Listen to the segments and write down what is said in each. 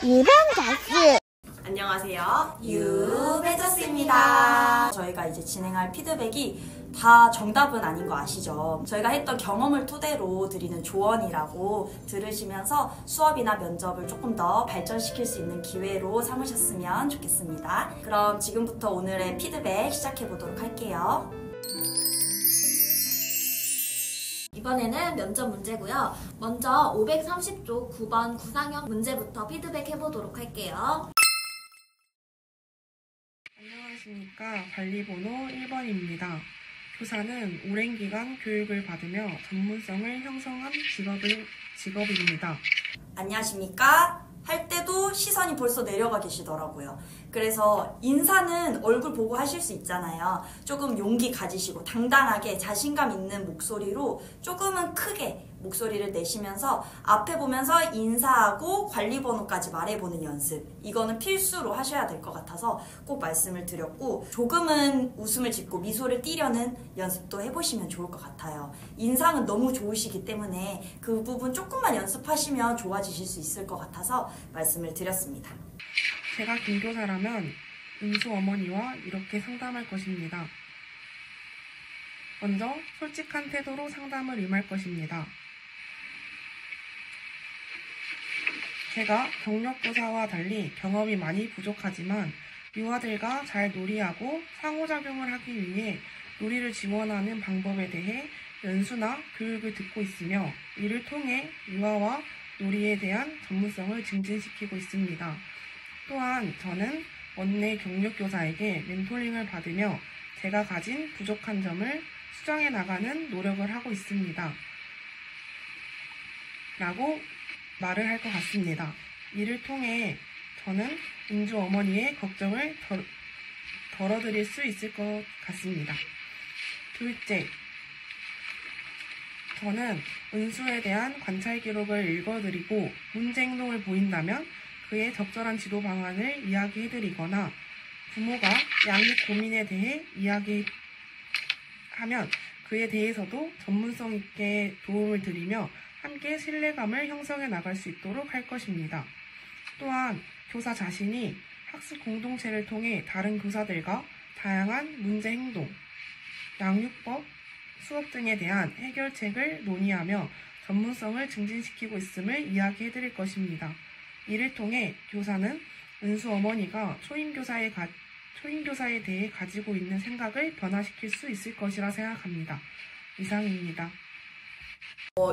유벤자스. 안녕하세요, 유벤자스입니다. 저희가 이제 진행할 피드백이 다 정답은 아닌 거 아시죠? 저희가 했던 경험을 토대로 드리는 조언이라고 들으시면서 수업이나 면접을 조금 더 발전시킬 수 있는 기회로 삼으셨으면 좋겠습니다. 그럼 지금부터 오늘의 피드백 시작해 보도록 할게요. 이번에는 면접 문제고요. 먼저 530쪽 9번 구상형 문제부터 피드백 해보도록 할게요. 안녕하십니까. 관리번호 1번입니다. 교사는 오랜 기간 교육을 받으며 전문성을 형성한 직업입니다. 안녕하십니까? 할 때도 시선이 벌써 내려가 계시더라고요. 그래서 인사는 얼굴 보고 하실 수 있잖아요. 조금 용기 가지시고 당당하게 자신감 있는 목소리로 조금은 크게 목소리를 내시면서 앞에 보면서 인사하고 관리번호까지 말해보는 연습, 이거는 필수로 하셔야 될 것 같아서 꼭 말씀을 드렸고, 조금은 웃음을 짓고 미소를 띠려는 연습도 해보시면 좋을 것 같아요. 인상은 너무 좋으시기 때문에 그 부분 조금만 연습하시면 좋아지실 수 있을 것 같아서 말씀을 드렸습니다. 제가 김교사라면 은수 어머니와 이렇게 상담할 것입니다. 먼저 솔직한 태도로 상담을 임할 것입니다. 제가 경력교사와 달리 경험이 많이 부족하지만 유아들과 잘 놀이하고 상호작용을 하기 위해 놀이를 지원하는 방법에 대해 연수나 교육을 듣고 있으며 이를 통해 유아와 놀이에 대한 전문성을 증진시키고 있습니다. 또한 저는 원내 경력교사에게 멘토링을 받으며 제가 가진 부족한 점을 수정해 나가는 노력을 하고 있습니다. 라고 말을 할 것 같습니다. 이를 통해 저는 은주 어머니의 걱정을 덜어드릴 수 있을 것 같습니다. 둘째, 저는 은수에 대한 관찰 기록을 읽어드리고 문제 행동을 보인다면 그의 적절한 지도 방안을 이야기해드리거나 부모가 양육 고민에 대해 이야기하면 그에 대해서도 전문성 있게 도움을 드리며 함께 신뢰감을 형성해 나갈 수 있도록 할 것입니다. 또한 교사 자신이 학습 공동체를 통해 다른 교사들과 다양한 문제 행동, 양육법, 수업 등에 대한 해결책을 논의하며 전문성을 증진시키고 있음을 이야기해 드릴 것입니다. 이를 통해 교사는 은수 어머니가 초임교사에 대해 가지고 있는 생각을 변화시킬 수 있을 것이라 생각합니다. 이상입니다.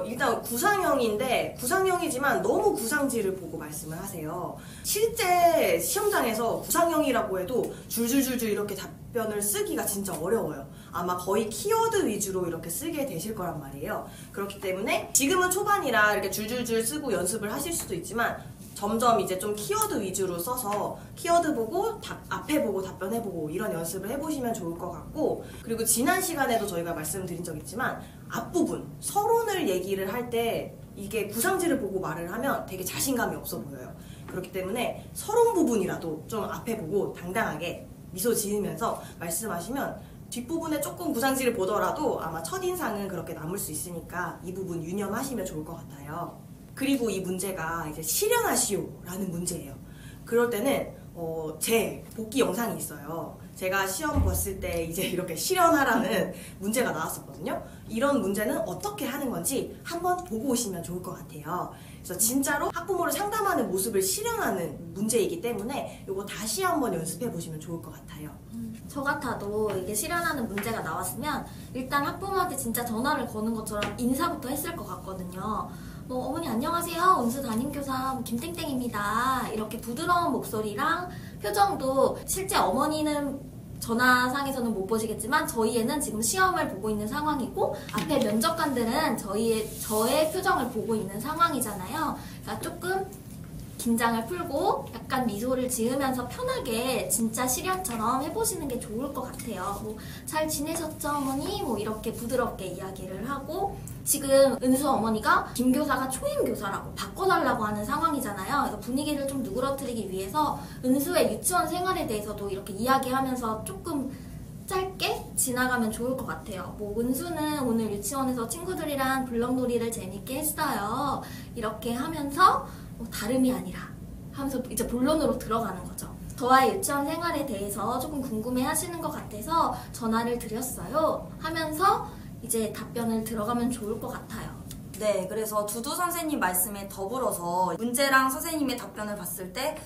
일단 구상형인데 구상형이지만 너무 구상지를 보고 말씀을 하세요. 실제 시험장에서 구상형이라고 해도 줄줄줄줄 이렇게 답변을 쓰기가 진짜 어려워요. 아마 거의 키워드 위주로 이렇게 쓰게 되실 거란 말이에요. 그렇기 때문에 지금은 초반이라 이렇게 줄줄줄 쓰고 연습을 하실 수도 있지만 점점 이제 좀 키워드 위주로 써서 키워드 보고 앞에 보고 답변해보고 이런 연습을 해보시면 좋을 것 같고, 그리고 지난 시간에도 저희가 말씀드린 적 있지만 앞부분 서론을 얘기를 할 때 이게 구상지를 보고 말을 하면 되게 자신감이 없어 보여요. 그렇기 때문에 서론 부분이라도 좀 앞에 보고 당당하게 미소 지으면서 말씀하시면 뒷부분에 조금 구상지를 보더라도 아마 첫인상은 그렇게 남을 수 있으니까 이 부분 유념하시면 좋을 것 같아요. 그리고 이 문제가 이제 실현하시오라는 문제예요. 그럴 때는 제 복기 영상이 있어요. 제가 시험 봤을 때 이제 이렇게 실현하라는 문제가 나왔었거든요. 이런 문제는 어떻게 하는 건지 한번 보고 오시면 좋을 것 같아요. 그래서 진짜로 학부모를 상담하는 모습을 실현하는 문제이기 때문에 이거 다시 한번 연습해 보시면 좋을 것 같아요. 저 같아도 이게 실현하는 문제가 나왔으면 일단 학부모한테 진짜 전화를 거는 것처럼 인사부터 했을 것 같거든요. 어머니 안녕하세요. 은수 담임교사 김땡땡입니다. 이렇게 부드러운 목소리랑 표정도, 실제 어머니는 전화상에서는 못 보시겠지만 저희 애는 지금 시험을 보고 있는 상황이고 앞에 면접관들은 저의 표정을 보고 있는 상황이잖아요. 그러니까 조금 긴장을 풀고 약간 미소를 지으면서 편하게 진짜 실현처럼 해보시는 게 좋을 것 같아요. 잘 지내셨죠 어머니? 이렇게 부드럽게 이야기를 하고, 지금 은수 어머니가 김교사가 초임교사라고 바꿔달라고 하는 상황이잖아요. 그래서 분위기를 좀 누그러뜨리기 위해서 은수의 유치원 생활에 대해서도 이렇게 이야기하면서 조금 짧게 지나가면 좋을 것 같아요. 은수는 오늘 유치원에서 친구들이랑 블럭놀이를 재밌게 했어요. 이렇게 하면서 다름이 아니라 하면서 이제 본론으로 들어가는 거죠. 저와의 유치원 생활에 대해서 조금 궁금해 하시는 것 같아서 전화를 드렸어요 하면서 이제 답변을 들어가면 좋을 것 같아요. 네, 그래서 두두 선생님 말씀에 더불어서 문제랑 선생님의 답변을 봤을 때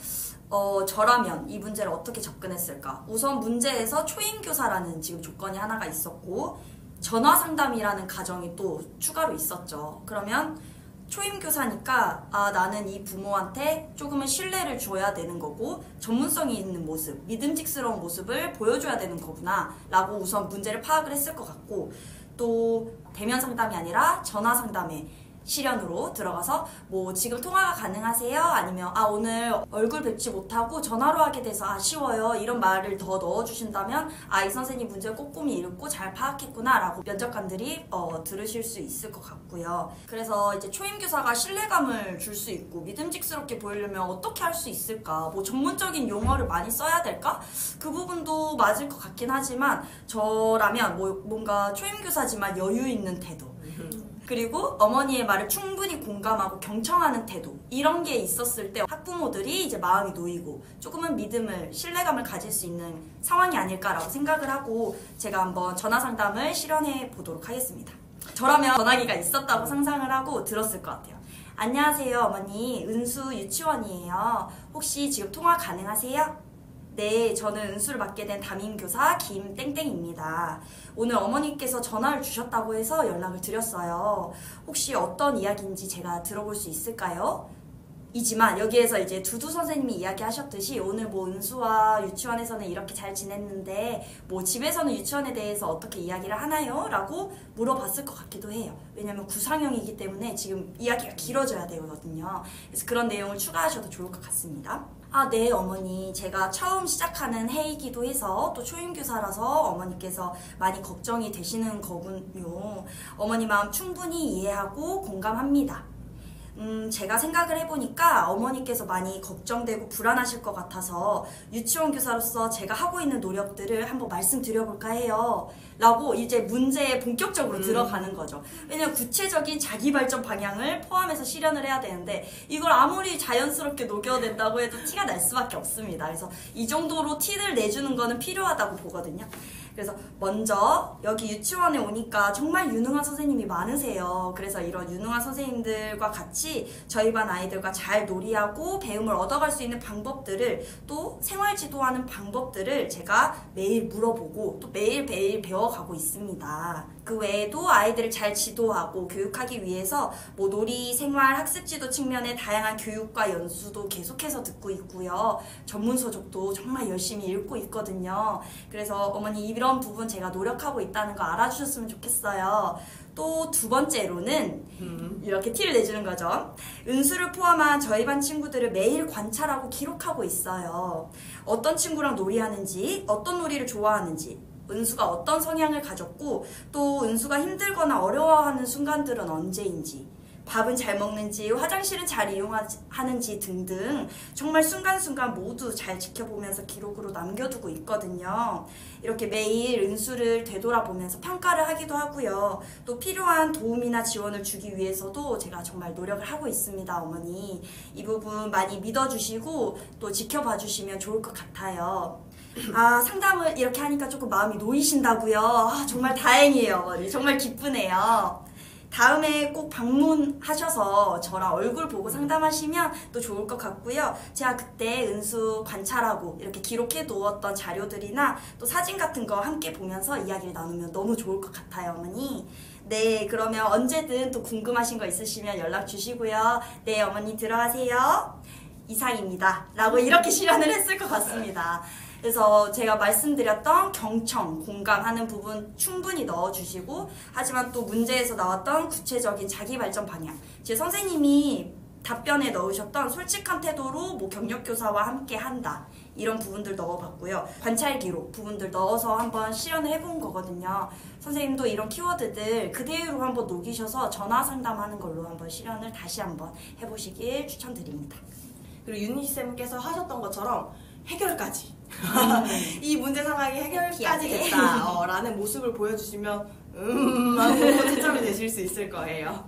저라면 이 문제를 어떻게 접근했을까? 우선 문제에서 초임교사라는 지금 조건이 하나가 있었고 전화 상담이라는 가정이 또 추가로 있었죠. 그러면 초임교사니까 나는 이 부모한테 조금은 신뢰를 줘야 되는 거고 전문성이 있는 모습, 믿음직스러운 모습을 보여줘야 되는 거구나 라고 우선 문제를 파악을 했을 것 같고, 또 대면 상담이 아니라 전화 상담에 실연으로 들어가서 뭐 지금 통화가 가능하세요? 아니면 오늘 얼굴 뵙지 못하고 전화로 하게 돼서 아쉬워요, 이런 말을 더 넣어주신다면 이 선생님 문제 꼼꼼히 읽고 잘 파악했구나 라고 면접관들이 들으실 수 있을 것 같고요. 그래서 이제 초임교사가 신뢰감을 줄 수 있고 믿음직스럽게 보이려면 어떻게 할 수 있을까? 뭐 전문적인 용어를 많이 써야 될까? 그 부분도 맞을 것 같긴 하지만 저라면 뭔가 초임교사지만 여유 있는 태도, 그리고 어머니의 말을 충분히 공감하고 경청하는 태도, 이런 게 있었을 때 학부모들이 이제 마음이 놓이고 조금은 믿음을, 신뢰감을 가질 수 있는 상황이 아닐까라고 생각을 하고 제가 한번 전화 상담을 실현해 보도록 하겠습니다. 저라면 전화기가 있었다고 상상을 하고 들었을 것 같아요. 안녕하세요, 어머니. 은수 유치원이에요. 혹시 지금 통화 가능하세요? 네, 저는 은수를 맡게 된 담임교사 김땡땡입니다. 오늘 어머니께서 전화를 주셨다고 해서 연락을 드렸어요. 혹시 어떤 이야기인지 제가 들어볼 수 있을까요? 이지만 여기에서 이제 두두 선생님이 이야기하셨듯이 오늘 뭐 은수와 유치원에서는 이렇게 잘 지냈는데 뭐 집에서는 유치원에 대해서 어떻게 이야기를 하나요? 라고 물어봤을 것 같기도 해요. 왜냐면 구상형이기 때문에 지금 이야기가 길어져야 되거든요. 그래서 그런 내용을 추가하셔도 좋을 것 같습니다. 네, 어머니. 제가 처음 시작하는 해이기도 해서 또 초임교사라서 어머니께서 많이 걱정이 되시는 거군요. 어머니 마음 충분히 이해하고 공감합니다. 제가 생각을 해보니까 어머니께서 많이 걱정되고 불안하실 것 같아서 유치원 교사로서 제가 하고 있는 노력들을 한번 말씀드려볼까 해요. 라고 이제 문제에 본격적으로 들어가는 거죠. 왜냐면 구체적인 자기 발전 방향을 포함해서 실현을 해야 되는데 이걸 아무리 자연스럽게 녹여낸다고 해도 티가 날 수밖에 없습니다. 그래서 이 정도로 티를 내주는 거는 필요하다고 보거든요. 그래서 먼저 여기 유치원에 오니까 정말 유능한 선생님이 많으세요. 그래서 이런 유능한 선생님들과 같이 저희 반 아이들과 잘 놀이하고 배움을 얻어갈 수 있는 방법들을, 또 생활 지도하는 방법들을 제가 매일 물어보고 또 매일 배워가고 있습니다. 그 외에도 아이들을 잘 지도하고 교육하기 위해서 뭐 놀이, 생활, 학습 지도 측면의 다양한 교육과 연수도 계속해서 듣고 있고요. 전문 서적도 정말 열심히 읽고 있거든요. 그래서 어머니 이런 부분 제가 노력하고 있다는 거 알아주셨으면 좋겠어요. 또 두 번째로는 이렇게 티를 내주는 거죠. 은수를 포함한 저희 반 친구들을 매일 관찰하고 기록하고 있어요. 어떤 친구랑 놀이하는지, 어떤 놀이를 좋아하는지, 은수가 어떤 성향을 가졌고 또 은수가 힘들거나 어려워하는 순간들은 언제인지, 밥은 잘 먹는지, 화장실은 잘 이용하는지 등등 정말 순간순간 모두 잘 지켜보면서 기록으로 남겨두고 있거든요. 이렇게 매일 은수를 되돌아보면서 평가를 하기도 하고요. 또 필요한 도움이나 지원을 주기 위해서도 제가 정말 노력을 하고 있습니다, 어머니. 이 부분 많이 믿어주시고 또 지켜봐 주시면 좋을 것 같아요. 상담을 이렇게 하니까 조금 마음이 놓이신다고요? 정말 다행이에요, 어머니. 정말 기쁘네요. 다음에 꼭 방문하셔서 저랑 얼굴 보고 상담하시면 또 좋을 것 같고요. 제가 그때 은수 관찰하고 이렇게 기록해 두었던 자료들이나 또 사진 같은 거 함께 보면서 이야기를 나누면 너무 좋을 것 같아요, 어머니. 네, 그러면 언제든 또 궁금하신 거 있으시면 연락 주시고요. 네, 어머니 들어가세요. 이상입니다. 라고 이렇게 실현을 했을 것 같습니다. 그래서 제가 말씀드렸던 경청, 공감하는 부분 충분히 넣어주시고, 하지만 또 문제에서 나왔던 구체적인 자기 발전 방향, 제 선생님이 답변에 넣으셨던 솔직한 태도로 뭐 경력교사와 함께 한다, 이런 부분들 넣어봤고요. 관찰 기록 부분들 넣어서 한번 실현을 해본 거거든요. 선생님도 이런 키워드들 그대로 한번 녹이셔서 전화 상담하는 걸로 한번 실현을 다시 한번 해보시길 추천드립니다. 그리고 윤희쌤께서 하셨던 것처럼 해결까지 이 문제 상황이 해결까지 됐다 라는 모습을 보여주시면 하고 채점이 되실 수 있을 거예요.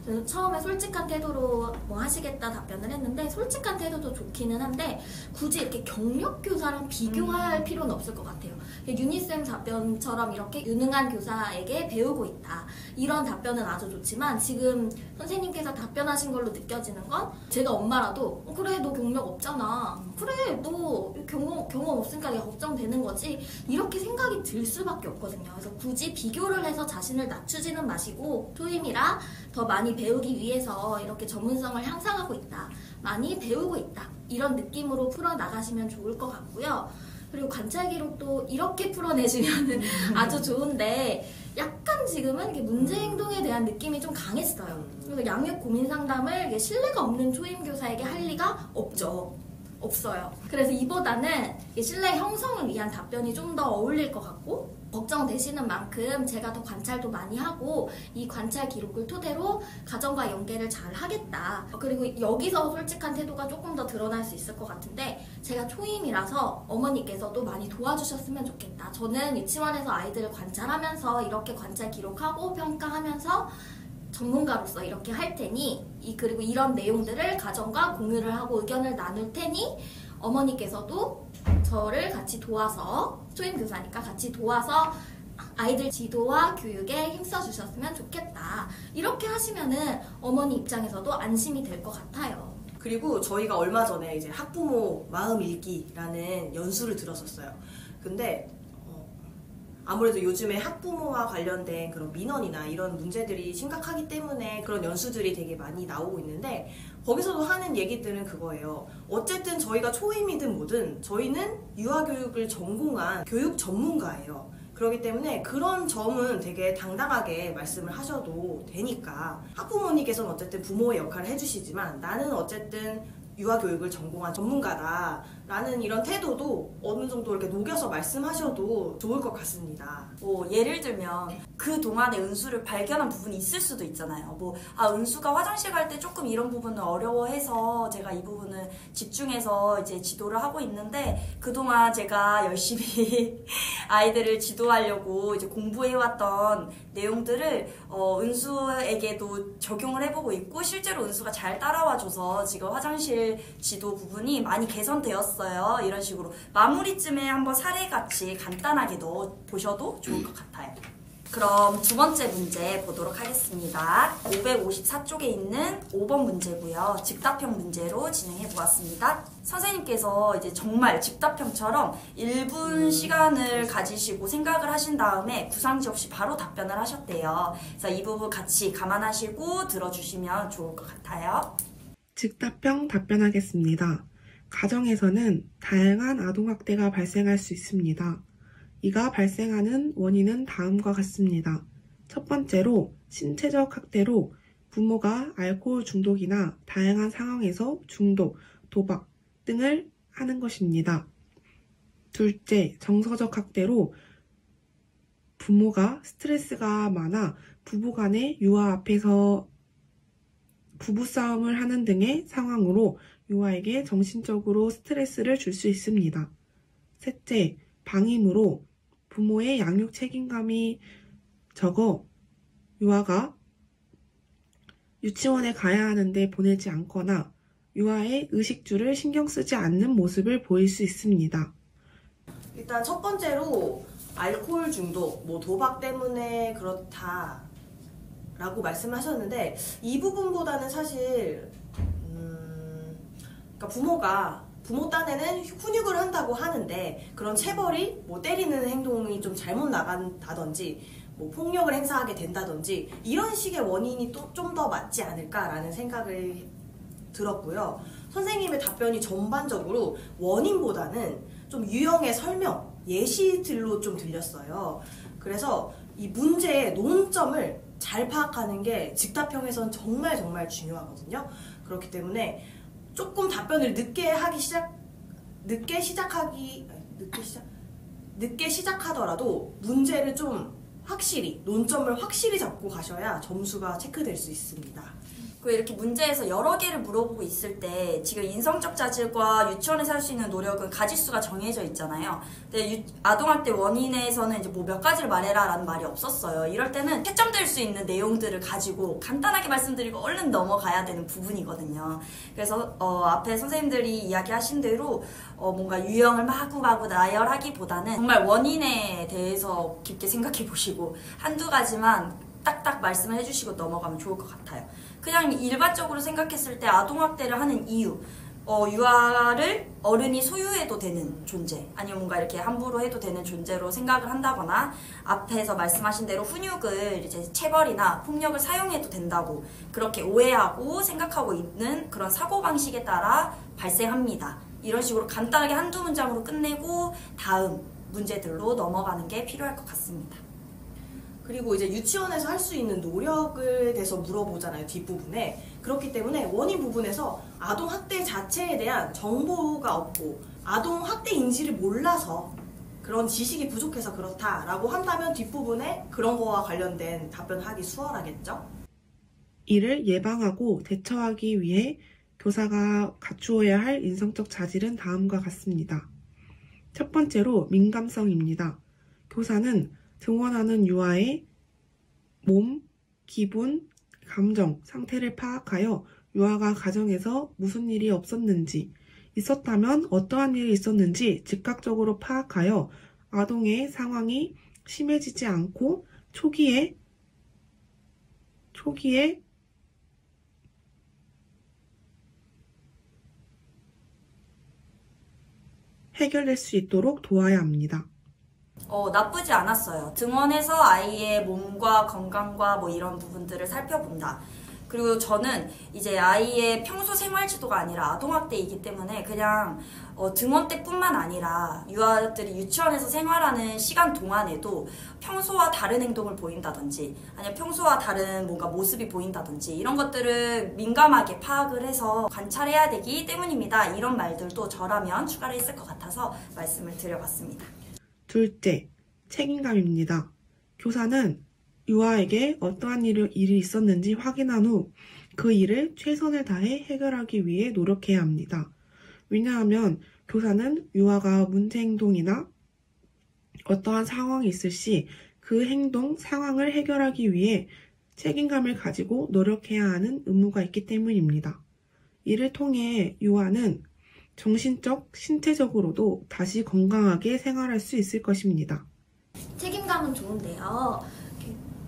그래서 처음에 솔직한 태도로 뭐 하시겠다 답변을 했는데 솔직한 태도도 좋기는 한데 굳이 이렇게 경력 교사랑 비교할 필요는 없을 것 같아요. 유니쌤 답변처럼 이렇게 유능한 교사에게 배우고 있다. 이런 답변은 아주 좋지만 지금 선생님께서 답변하신 걸로 느껴지는 건 제가 엄마라도 그래 너 경력 없잖아. 그래 너 경험 없으니까 내가 걱정되는 거지. 이렇게 생각이 들 수밖에 없거든요. 그래서 굳이 비교를 해서 자신을 낮추지는 마시고 초임이라 더 많이 배우기 위해서 이렇게 전문성을 향상하고 있다. 많이 배우고 있다. 이런 느낌으로 풀어나가시면 좋을 것 같고요. 그리고 관찰 기록도 이렇게 풀어내시면 아주 좋은데 약간 지금은 이렇게 문제 행동에 대한 느낌이 좀 강했어요. 그래서 양육 고민 상담을 신뢰가 없는 초임 교사에게 할 리가 없어요. 그래서 이보다는 신뢰 형성을 위한 답변이 좀 더 어울릴 것 같고 걱정되시는 만큼 제가 더 관찰도 많이 하고 이 관찰 기록을 토대로 가정과 연계를 잘 하겠다. 그리고 여기서 솔직한 태도가 조금 더 드러날 수 있을 것 같은데 제가 초임이라서 어머니께서도 많이 도와주셨으면 좋겠다. 저는 유치원에서 아이들을 관찰하면서 이렇게 관찰 기록하고 평가하면서 전문가로서 이렇게 할 테니 그리고 이런 내용들을 가정과 공유를 하고 의견을 나눌 테니 어머니께서도 저를 같이 도와서 초임 교사니까 같이 도와서 아이들 지도와 교육에 힘써 주셨으면 좋겠다. 이렇게 하시면은 어머니 입장에서도 안심이 될 것 같아요. 그리고 저희가 얼마 전에 이제 학부모 마음 읽기라는 연수를 들었었어요. 근데 아무래도 요즘에 학부모와 관련된 그런 민원이나 이런 문제들이 심각하기 때문에 그런 연수들이 되게 많이 나오고 있는데 거기서도 하는 얘기들은 그거예요. 어쨌든 저희가 초임이든 뭐든 저희는 유아교육을 전공한 교육 전문가예요. 그렇기 때문에 그런 점은 되게 당당하게 말씀을 하셔도 되니까 학부모님께서는 어쨌든 부모의 역할을 해주시지만 나는 어쨌든 유아교육을 전공한 전문가다라는 이런 태도도 어느 정도 이렇게 녹여서 말씀하셔도 좋을 것 같습니다. 뭐 예를 들면 그 동안에 은수를 발견한 부분이 있을 수도 있잖아요. 은수가 화장실 갈 때 조금 이런 부분을 어려워해서 제가 이 부분을 집중해서 이제 지도를 하고 있는데 그동안 제가 열심히 아이들을 지도하려고 이제 공부해왔던 내용들을 은수에게도 적용을 해보고 있고 실제로 은수가 잘 따라와줘서 지금 화장실 지도 부분이 많이 개선되었어요. 이런 식으로 마무리쯤에 한번 사례같이 간단하게 넣어보셔도 좋을 것 같아요. 그럼 두 번째 문제 보도록 하겠습니다. 554쪽에 있는 5번 문제고요. 즉답형 문제로 진행해 보았습니다. 선생님께서 이제 정말 즉답형처럼 1분 시간을 가지시고 생각을 하신 다음에 구상지 없이 바로 답변을 하셨대요. 그래서 이 부분 같이 감안하시고 들어주시면 좋을 것 같아요. 즉답형 답변하겠습니다. 가정에서는 다양한 아동학대가 발생할 수 있습니다. 이가 발생하는 원인은 다음과 같습니다. 첫 번째로 신체적 학대로 부모가 알코올 중독이나 다양한 상황에서 중독, 도박 등을 하는 것입니다. 둘째, 정서적 학대로 부모가 스트레스가 많아 부부간의 유아 앞에서 부부싸움을 하는 등의 상황으로 유아에게 정신적으로 스트레스를 줄 수 있습니다. 셋째, 방임으로 부모의 양육 책임감이 적어 유아가 유치원에 가야 하는데 보내지 않거나 유아의 의식주를 신경 쓰지 않는 모습을 보일 수 있습니다. 일단 첫 번째로 알코올 중독, 도박 때문에 그렇다 라고 말씀하셨는데 이 부분보다는 사실 그러니까 부모 딴에는 훈육을 한다고 하는데 그런 체벌이 때리는 행동이 좀 잘못 나간다든지 폭력을 행사하게 된다든지 이런 식의 원인이 또 좀 더 맞지 않을까라는 생각을 들었고요. 선생님의 답변이 전반적으로 원인보다는 좀 유형의 설명, 예시들로 좀 들렸어요. 그래서 이 문제의 논점을 잘 파악하는 게 즉답형에선 정말 중요하거든요. 그렇기 때문에 조금 답변을 늦게 시작하더라도 문제를 좀 확실히, 논점을 확실히 잡고 가셔야 점수가 체크될 수 있습니다. 그 이렇게 문제에서 여러 개를 물어보고 있을 때 지금 인성적 자질과 유치원에서 할 수 있는 노력은 가지수가 정해져 있잖아요. 근데 아동학대 원인에서는 이제 뭐 몇 가지를 말해라 라는 말이 없었어요. 이럴 때는 채점될 수 있는 내용들을 가지고 간단하게 말씀드리고 얼른 넘어가야 되는 부분이거든요. 그래서 앞에 선생님들이 이야기하신 대로 뭔가 유형을 마구마구 나열하기보다는 정말 원인에 대해서 깊게 생각해 보시고 한두 가지만 딱딱 말씀을 해주시고 넘어가면 좋을 것 같아요. 그냥 일반적으로 생각했을 때 아동학대를 하는 이유, 유아를 어른이 소유해도 되는 존재, 아니면 뭔가 이렇게 함부로 해도 되는 존재로 생각을 한다거나, 앞에서 말씀하신 대로 훈육을 이제 체벌이나 폭력을 사용해도 된다고 그렇게 오해하고 생각하고 있는 그런 사고방식에 따라 발생합니다. 이런 식으로 간단하게 한두 문장으로 끝내고 다음 문제들로 넘어가는 게 필요할 것 같습니다. 그리고 이제 유치원에서 할 수 있는 노력을 대해서 물어보잖아요, 뒷부분에. 그렇기 때문에 원인 부분에서 아동학대 자체에 대한 정보가 없고 아동학대 인지를 몰라서 그런 지식이 부족해서 그렇다라고 한다면 뒷부분에 그런 거와 관련된 답변하기 수월하겠죠? 이를 예방하고 대처하기 위해 교사가 갖추어야 할 인성적 자질은 다음과 같습니다. 첫 번째로 민감성입니다. 교사는 등원하는 유아의 몸, 기분, 감정, 상태를 파악하여 유아가 가정에서 무슨 일이 있었다면 어떠한 일이 있었는지 즉각적으로 파악하여 아동의 상황이 심해지지 않고 초기에 해결될 수 있도록 도와야 합니다. 나쁘지 않았어요. 등원해서 아이의 몸과 건강과 뭐 이런 부분들을 살펴본다. 그리고 저는 이제 아이의 평소 생활 지도가 아니라 아동학대이기 때문에 그냥 등원 때뿐만 아니라 유아들이 유치원에서 생활하는 시간 동안에도 평소와 다른 행동을 보인다든지 아니면 평소와 다른 뭔가 모습이 보인다든지 이런 것들을 민감하게 파악을 해서 관찰해야 되기 때문입니다. 이런 말들도 저라면 추가를 했을 것 같아서 말씀을 드려봤습니다. 둘째, 책임감입니다. 교사는 유아에게 어떠한 일이 있었는지 확인한 후 그 일을 최선을 다해 해결하기 위해 노력해야 합니다. 왜냐하면 교사는 유아가 문제 행동이나 어떠한 상황이 있을 시 그 행동, 상황을 해결하기 위해 책임감을 가지고 노력해야 하는 의무가 있기 때문입니다. 이를 통해 유아는 정신적, 신체적으로도 다시 건강하게 생활할 수 있을 것입니다. 책임감은 좋은데요.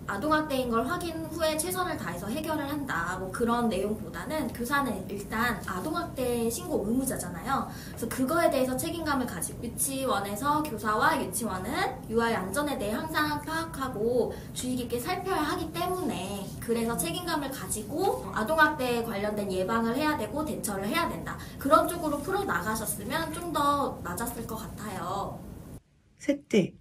아동학대인 걸 확인 후에 최선을 다해서 해결을 한다. 뭐 그런 내용보다는 교사는 일단 아동학대 신고 의무자잖아요. 그래서 그거에 대해서 책임감을 가지고 유치원에서 교사와 유치원은 유아의 안전에 대해 항상 파악하고 주의 깊게 살펴야 하기 때문에 그래서 책임감을 가지고 아동학대에 관련된 예방을 해야 되고 대처를 해야 된다. 그런 쪽으로 풀어나가셨으면 좀 더 맞았을 것 같아요. 셋째,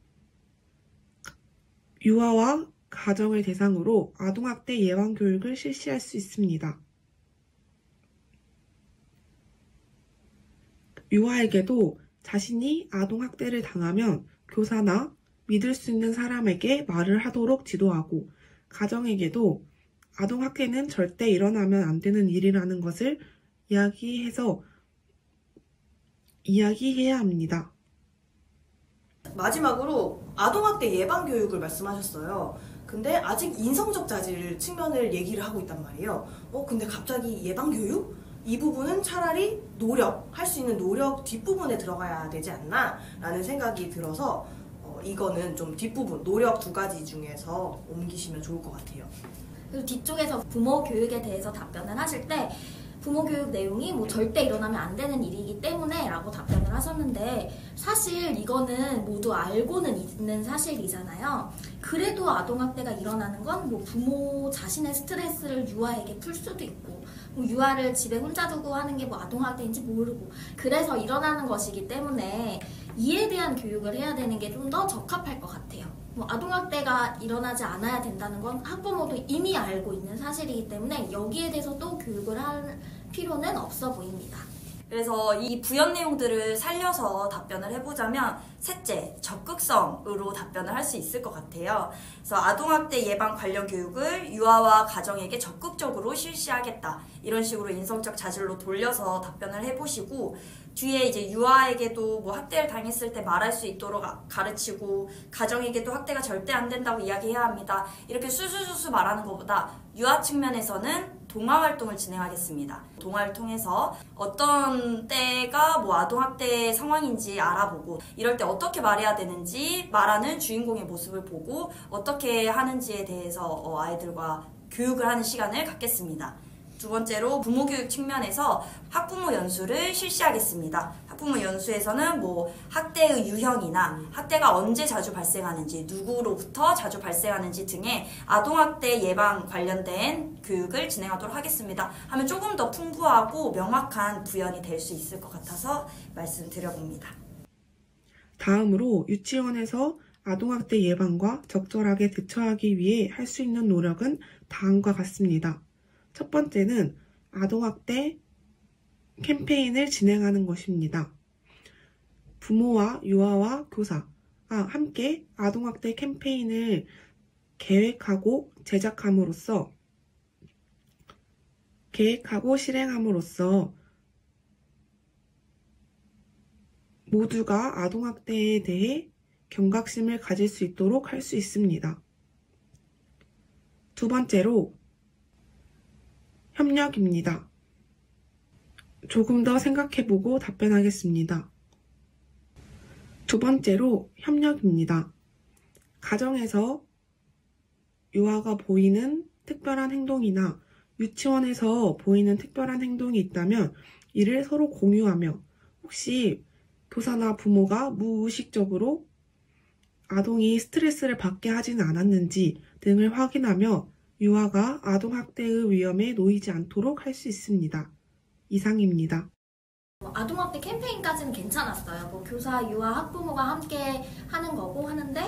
유아와 가정을 대상으로 아동학대 예방 교육을 실시할 수 있습니다. 유아에게도 자신이 아동학대를 당하면 교사나 믿을 수 있는 사람에게 말을 하도록 지도하고 가정에게도 아동학대는 절대 일어나면 안 되는 일이라는 것을 이야기해야 합니다. 마지막으로 아동학대 예방교육을 말씀하셨어요. 근데 아직 인성적 자질 측면을 얘기를 하고 있단 말이에요. 근데 갑자기 예방교육? 이 부분은 차라리 할 수 있는 노력 뒷부분에 들어가야 되지 않나? 라는 생각이 들어서 이거는 좀 뒷부분, 노력 두 가지 중에서 옮기시면 좋을 것 같아요. 그리고 뒤쪽에서 부모 교육에 대해서 답변을 하실 때 부모 교육 내용이 뭐 절대 일어나면 안 되는 일이기 때문에 라고 답변을 하셨는데 사실 이거는 모두 알고는 있는 사실이잖아요. 그래도 아동학대가 일어나는 건 뭐 부모 자신의 스트레스를 유아에게 풀 수도 있고 뭐 유아를 집에 혼자 두고 하는 게 뭐 아동학대인지 모르고 그래서 일어나는 것이기 때문에 이에 대한 교육을 해야 되는 게 좀 더 적합할 것 같아요. 뭐 아동학대가 일어나지 않아야 된다는 건 학부모도 이미 알고 있는 사실이기 때문에 여기에 대해서 또 교육을 할 필요는 없어 보입니다. 그래서 이 부연 내용들을 살려서 답변을 해보자면 셋째, 적극성으로 답변을 할 수 있을 것 같아요. 그래서 아동학대 예방 관련 교육을 유아와 가정에게 적극적으로 실시하겠다. 이런 식으로 인성적 자질로 돌려서 답변을 해보시고 뒤에 이제 유아에게도 뭐 학대를 당했을 때 말할 수 있도록 가르치고 가정에게도 학대가 절대 안 된다고 이야기해야 합니다. 이렇게 수수수수 말하는 것보다 유아 측면에서는 동화 활동을 진행하겠습니다. 동화를 통해서 어떤 때가 뭐 아동학대 상황인지 알아보고 이럴 때 어떻게 말해야 되는지 말하는 주인공의 모습을 보고 어떻게 하는지에 대해서 아이들과 교육을 하는 시간을 갖겠습니다. 두 번째로 부모교육 측면에서 학부모 연수를 실시하겠습니다. 학부모 연수에서는 뭐 학대의 유형이나 학대가 언제 자주 발생하는지, 누구로부터 자주 발생하는지 등의 아동학대 예방 관련된 교육을 진행하도록 하겠습니다. 하면 조금 더 풍부하고 명확한 부연이 될 수 있을 것 같아서 말씀드려봅니다. 다음으로 유치원에서 아동학대 예방과 적절하게 대처하기 위해 할 수 있는 노력은 다음과 같습니다. 첫 번째는 아동학대 캠페인을 진행하는 것입니다. 부모와 유아와 교사가 함께 아동학대 캠페인을 계획하고 실행함으로써 모두가 아동학대에 대해 경각심을 가질 수 있도록 할 수 있습니다. 두 번째로 협력입니다. 조금 더 생각해보고 답변하겠습니다. 두 번째로 협력입니다. 가정에서 유아가 보이는 특별한 행동이나 유치원에서 보이는 특별한 행동이 있다면 이를 서로 공유하며 혹시 교사나 부모가 무의식적으로 아동이 스트레스를 받게 하지는 않았는지 등을 확인하며 유아가 아동학대의 위험에 놓이지 않도록 할 수 있습니다. 이상입니다. 아동학대 캠페인까지는 괜찮았어요. 뭐 교사, 유아, 학부모가 함께 하는 거고 하는데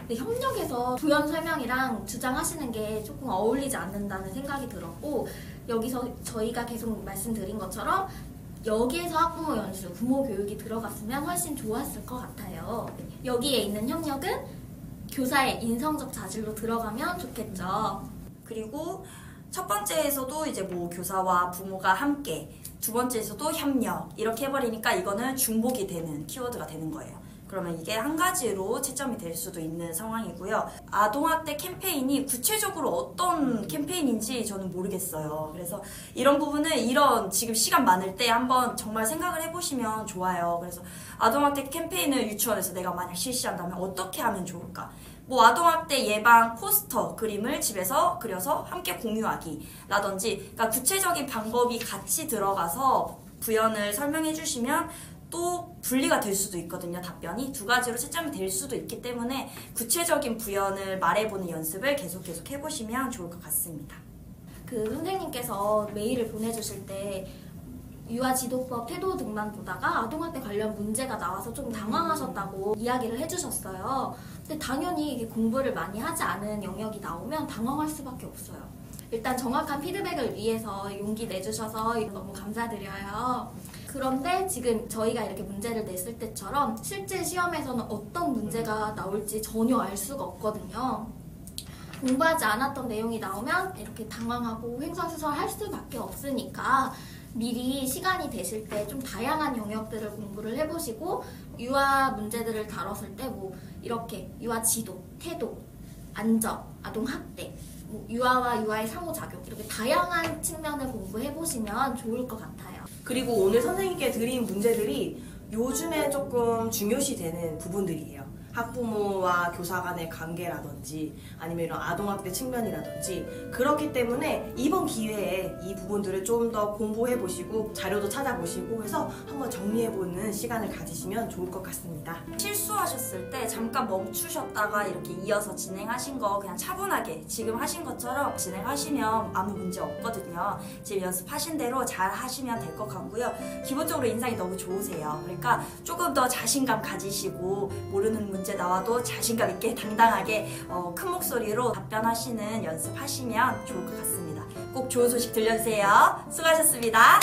협력해서 부연 설명이랑 주장하시는 게 조금 어울리지 않는다는 생각이 들었고 여기서 저희가 계속 말씀드린 것처럼 여기에서 학부모 연수, 부모 교육이 들어갔으면 훨씬 좋았을 것 같아요. 여기에 있는 협력은 교사의 인성적 자질로 들어가면 좋겠죠. 그리고 첫 번째에서도 이제 뭐 교사와 부모가 함께, 두 번째에서도 협력 이렇게 해버리니까 이거는 중복이 되는 키워드가 되는 거예요. 그러면 이게 한 가지로 채점이 될 수도 있는 상황이고요. 아동학대 캠페인이 구체적으로 어떤 캠페인인지 저는 모르겠어요. 그래서 이런 부분은 이런 지금 시간 많을 때 한번 정말 생각을 해보시면 좋아요. 그래서 아동학대 캠페인을 유치원에서 내가 만약 실시한다면 어떻게 하면 좋을까? 뭐 아동학대 예방 포스터 그림을 집에서 그려서 함께 공유하기 라든지 그러니까 구체적인 방법이 같이 들어가서 부연을 설명해 주시면 또 분리가 될 수도 있거든요. 답변이 두 가지로 채점이 될 수도 있기 때문에 구체적인 부연을 말해보는 연습을 계속 해보시면 좋을 것 같습니다. 그 선생님께서 메일을 보내주실 때 유아지도법 태도 등만 보다가 아동학대 관련 문제가 나와서 좀 당황하셨다고 이야기를 해주셨어요. 근데 당연히 이게 공부를 많이 하지 않은 영역이 나오면 당황할 수밖에 없어요. 일단 정확한 피드백을 위해서 용기 내주셔서 너무 감사드려요. 그런데 지금 저희가 이렇게 문제를 냈을 때처럼 실제 시험에서는 어떤 문제가 나올지 전혀 알 수가 없거든요. 공부하지 않았던 내용이 나오면 이렇게 당황하고 횡설수설할 수밖에 없으니까 미리 시간이 되실 때 좀 다양한 영역들을 공부를 해보시고 유아 문제들을 다뤘을 때 뭐 이렇게 유아 지도, 태도, 안전, 아동학대, 뭐 유아와 유아의 상호작용 이렇게 다양한 측면을 공부해보시면 좋을 것 같아요. 그리고 오늘 선생님께 드린 문제들이 요즘에 조금 중요시되는 부분들이에요. 학부모와 교사 간의 관계라든지 아니면 이런 아동학대 측면이라든지 그렇기 때문에 이번 기회에 이 부분들을 좀 더 공부해보시고 자료도 찾아보시고 해서 한번 정리해보는 시간을 가지시면 좋을 것 같습니다. 실수하셨을 때 잠깐 멈추셨다가 이렇게 이어서 진행하신 거 그냥 차분하게 지금 하신 것처럼 진행하시면 아무 문제 없거든요. 지금 연습하신 대로 잘 하시면 될 것 같고요. 기본적으로 인상이 너무 좋으세요. 그러니까 조금 더 자신감 가지시고 모르는 문제 나와도 자신감 있게 당당하게 큰 목소리로 답변하시는 연습하시면 좋을 것 같습니다. 꼭 좋은 소식 들려주세요. 수고하셨습니다.